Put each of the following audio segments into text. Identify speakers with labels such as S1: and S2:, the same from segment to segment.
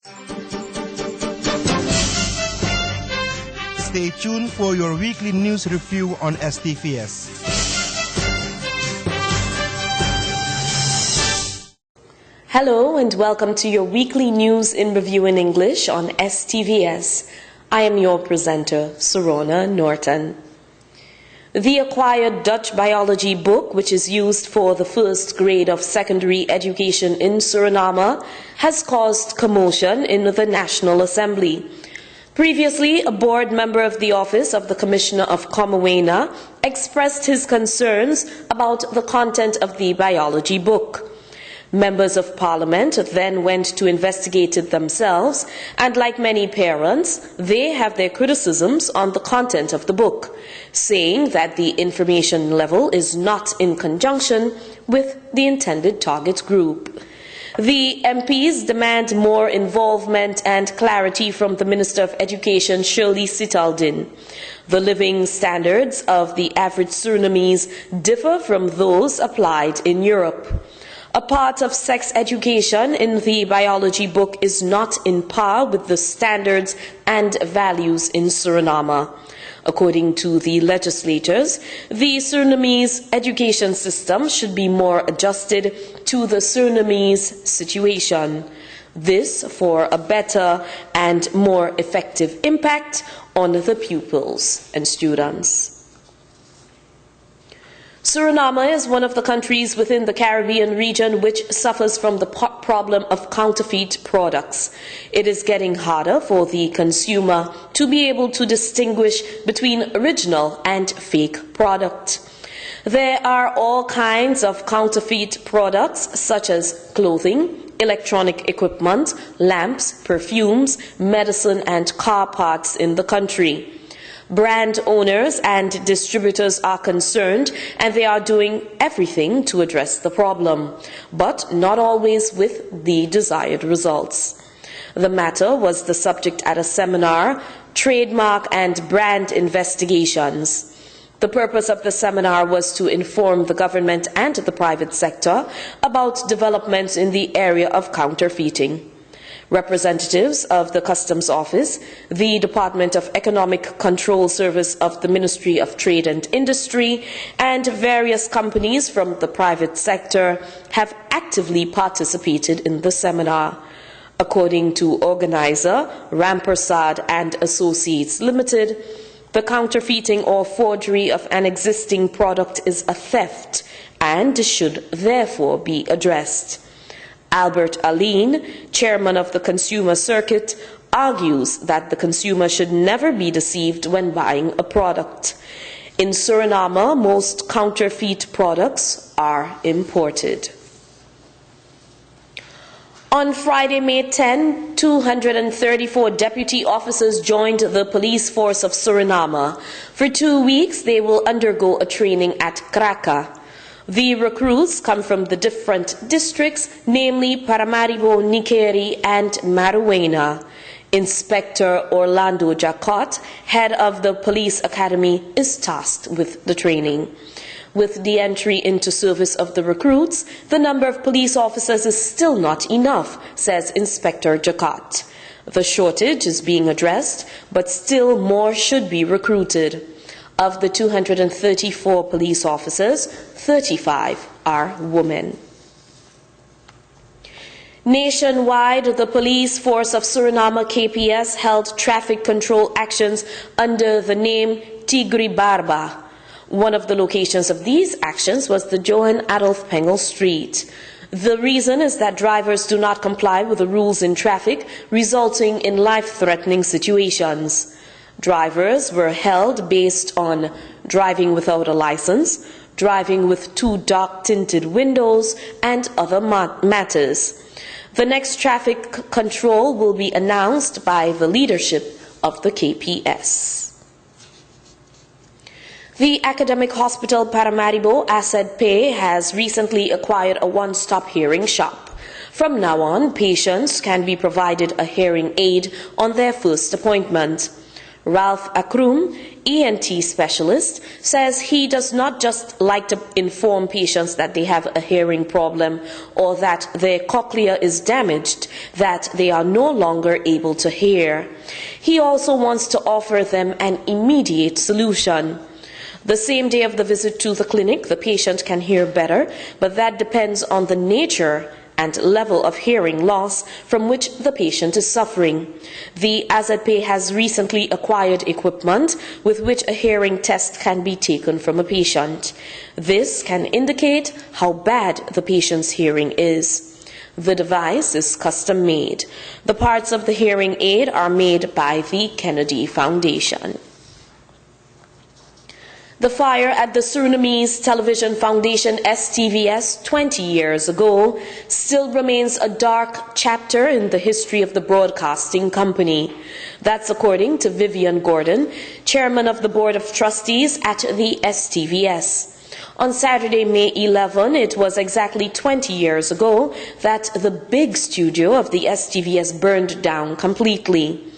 S1: Stay tuned for your weekly news review on STVS.
S2: Hello and welcome to your weekly news in review in English on STVS. I am your presenter, Sorona Norton. The acquired Dutch biology book, which is used for the first grade of secondary education in Suriname, has caused commotion in the National Assembly. Previously, a board member of the Office of the Commissioner of Comowena expressed his concerns about the content of the biology book. Members of Parliament then went to investigate it themselves, and like many parents, they have their criticisms on the content of the book, saying that the information level is not in conjunction with the intended target group. The MPs demand more involvement and clarity from the Minister of Education, Shirley Sitaldin. The living standards of the average Surinamese differ from those applied in Europe. A part of sex education in the biology book is not in par with the standards and values in Suriname. According to the legislators, the Surinamese education system should be more adjusted to the Surinamese situation. This for a better and more effective impact on the pupils and students. Suriname is one of the countries within the Caribbean region which suffers from the problem of counterfeit products. It is getting harder for the consumer to be able to distinguish between original and fake product. There are all kinds of counterfeit products such as clothing, electronic equipment, lamps, perfumes, medicine and car parts in the country. Brand owners and distributors are concerned, and they are doing everything to address the problem, but not always with the desired results. The matter was the subject at a seminar, Trademark and Brand Investigations. The purpose of the seminar was to inform the government and the private sector about developments in the area of counterfeiting. Representatives of the Customs Office, the Department of Economic Control Service of the Ministry of Trade and Industry, and various companies from the private sector have actively participated in the seminar. According to organizer Rampersad and Associates Limited, the counterfeiting or forgery of an existing product is a theft and should therefore be addressed. Albert Aline, chairman of the Consumer Circuit, argues that the consumer should never be deceived when buying a product. In Suriname, most counterfeit products are imported. On Friday, May 10, 234 deputy officers joined the police force of Suriname. For 2 weeks, they will undergo a training at Kraka. The recruits come from the different districts, namely Paramaribo, Nikeri, and Maruena. Inspector Orlando Jacot, head of the police academy, is tasked with the training. With the entry into service of the recruits, the number of police officers is still not enough, says Inspector Jacot. The shortage is being addressed, but still more should be recruited. Of the 234 police officers, 35 are women. Nationwide, the police force of Suriname KPS held traffic control actions under the name Tigri Barba. One of the locations of these actions was the Johan Adolf Pengel Street. The reason is that drivers do not comply with the rules in traffic, resulting in life-threatening situations. Drivers were held based on driving without a license, driving with too dark tinted windows, and other matters. The next traffic control will be announced by the leadership of the KPS. The Academic Hospital Paramaribo Asset Pay has recently acquired a one-stop hearing shop. From now on, patients can be provided a hearing aid on their first appointment. Ralph Akrum, ENT specialist, says he does not just like to inform patients that they have a hearing problem or that their cochlea is damaged, that they are no longer able to hear. He also wants to offer them an immediate solution. The same day of the visit to the clinic, the patient can hear better, but that depends on the nature and level of hearing loss from which the patient is suffering. The AZP has recently acquired equipment with which a hearing test can be taken from a patient. This can indicate how bad the patient's hearing is. The device is custom made. The parts of the hearing aid are made by the Kennedy Foundation. The fire at the Surinamese Television Foundation STVS 20 years ago still remains a dark chapter in the history of the broadcasting company. That's according to Vivian Gordon, chairman of the Board of Trustees at the STVS. On Saturday, May 11, it was exactly 20 years ago that the big studio of the STVS burned down completely.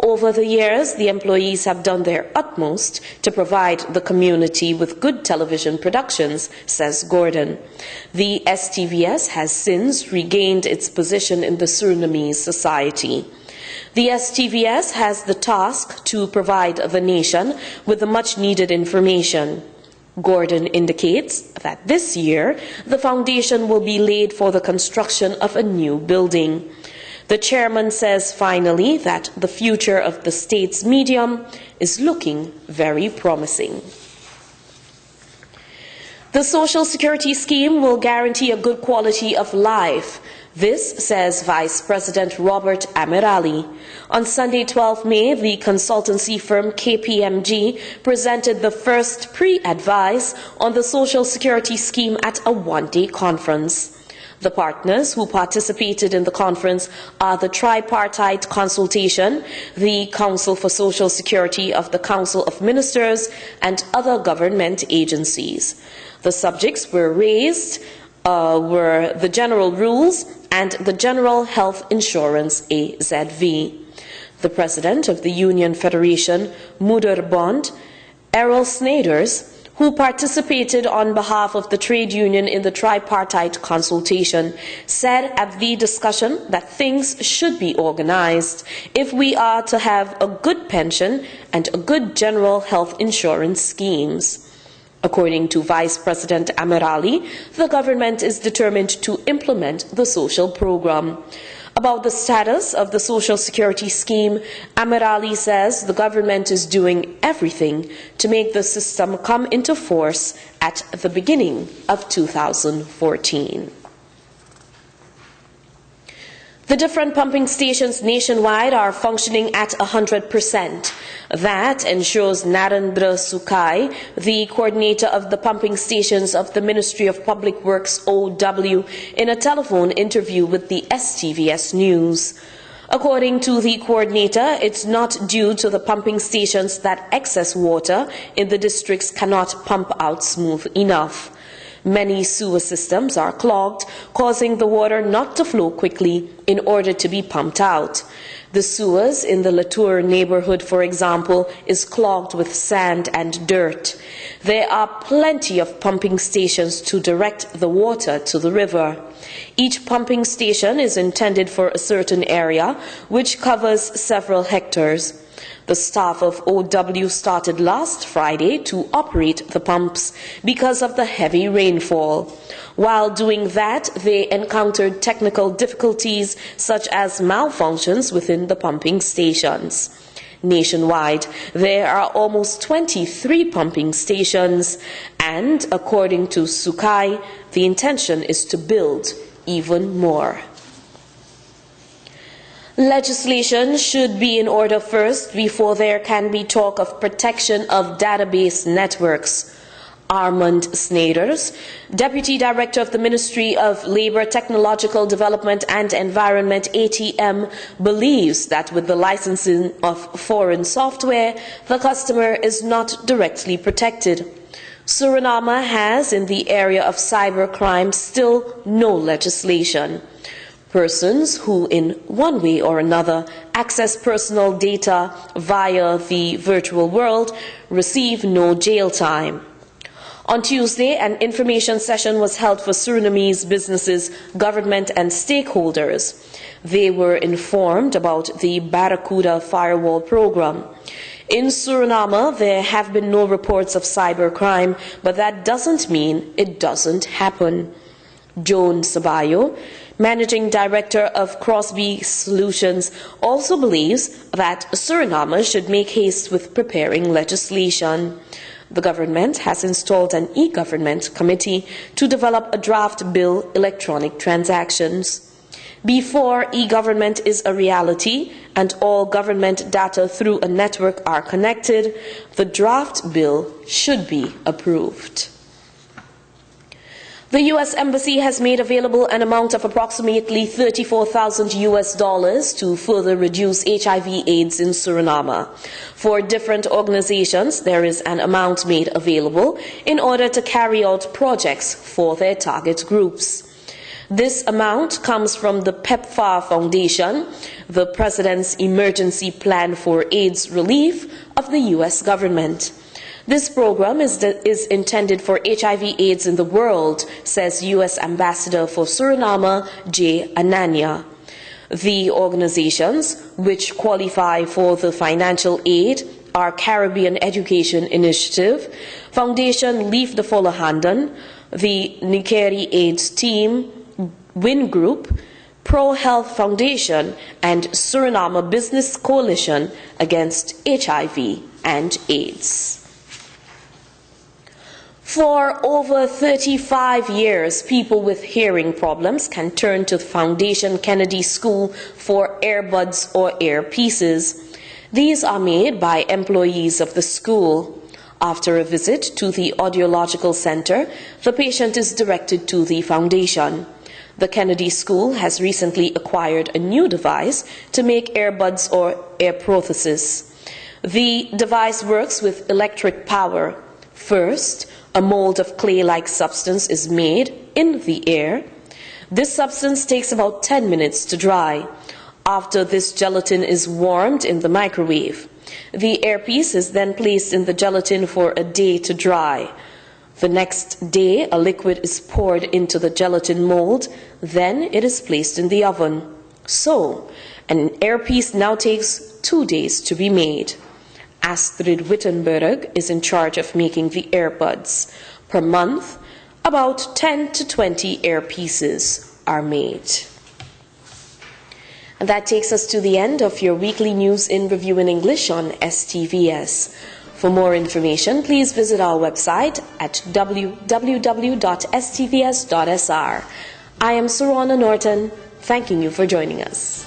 S2: Over the years, the employees have done their utmost to provide the community with good television productions, says Gordon. The STVS has since regained its position in the Surinamese society. The STVS has the task to provide the nation with the much-needed information. Gordon indicates that this year, the foundation will be laid for the construction of a new building. The chairman says finally that the future of the state's medium is looking very promising. The Social Security scheme will guarantee a good quality of life. This says Vice President Robert Amirali. On Sunday, 12 May, the consultancy firm KPMG presented the first pre-advice on the Social Security scheme at a one-day conference. The partners who participated in the conference are the Tripartite Consultation, the Council for Social Security of the Council of Ministers, and other government agencies. The subjects were raised were the general rules and the General Health Insurance AZV. The President of the Union Federation, Moederbond, Errol Snyders, who participated on behalf of the trade union in the tripartite consultation, said at the discussion that things should be organized if we are to have a good pension and a good general health insurance schemes. According to Vice President Amirali, the government is determined to implement the social program. About the status of the Social Security scheme, Amirali says the government is doing everything to make the system come into force at the beginning of 2014. The different pumping stations nationwide are functioning at 100%. That ensures Narendra Sukai, the coordinator of the pumping stations of the Ministry of Public Works OW, in a telephone interview with the STVS News. According to the coordinator, it's not due to the pumping stations that excess water in the districts cannot pump out smooth enough. Many sewer systems are clogged, causing the water not to flow quickly in order to be pumped out. The sewers in the Latour neighborhood, for example, is clogged with sand and dirt. There are plenty of pumping stations to direct the water to the river. Each pumping station is intended for a certain area, which covers several hectares. The staff of OW started last Friday to operate the pumps because of the heavy rainfall. While doing that, they encountered technical difficulties such as malfunctions within the pumping stations. Nationwide, there are almost 23 pumping stations, and according to Sukai, the intention is to build even more. Legislation should be in order first before there can be talk of protection of database networks. Armand Snyders, Deputy Director of the Ministry of Labour, Technological Development and Environment, ATM, believes that with the licensing of foreign software, the customer is not directly protected. Suriname has, in the area of cybercrime, still no legislation. Persons who, in one way or another, access personal data via the virtual world receive no jail time. On Tuesday, an information session was held for Surinamese businesses, government and stakeholders. They were informed about the Barracuda firewall program. In Suriname, there have been no reports of cybercrime, but that doesn't mean it doesn't happen. Joan Sabayo, Managing Director of Crosby Solutions, also believes that Suriname should make haste with preparing legislation. The government has installed an e-government committee to develop a draft bill electronic transactions. Before e-government is a reality and all government data through a network are connected, the draft bill should be approved. The U.S. Embassy has made available an amount of approximately $34,000 to further reduce HIV/AIDS in Suriname. For different organizations, there is an amount made available in order to carry out projects for their target groups. This amount comes from the PEPFAR Foundation, the President's Emergency Plan for AIDS Relief of the U.S. government. This program is intended for HIV/AIDS in the world, says U.S. Ambassador for Suriname, J. Anania. The organizations which qualify for the financial aid are Caribbean Education Initiative, Foundation Lief de Volle Handen, the Nikeri AIDS Team, WIN Group, Pro Health Foundation, and Suriname Business Coalition Against HIV and AIDS. For over 35 years, people with hearing problems can turn to the Foundation Kennedy School for earbuds or earpieces. These are made by employees of the school. After a visit to the Audiological Center, the patient is directed to the foundation. The Kennedy School has recently acquired a new device to make earbuds or ear prostheses. The device works with electric power. First, a mold of clay-like substance is made in the ear. This substance takes about 10 minutes to dry. After this, gelatin is warmed in the microwave. The earpiece is then placed in the gelatin for a day to dry. The next day, a liquid is poured into the gelatin mold. Then it is placed in the oven. So, an earpiece now takes 2 days to be made. Astrid Wittenberg is in charge of making the earbuds. Per month, about 10 to 20 earpieces are made. And that takes us to the end of your weekly news in review in English on STVS. For more information, please visit our website at www.stvs.sr. I am Sarona Norton, thanking you for joining us.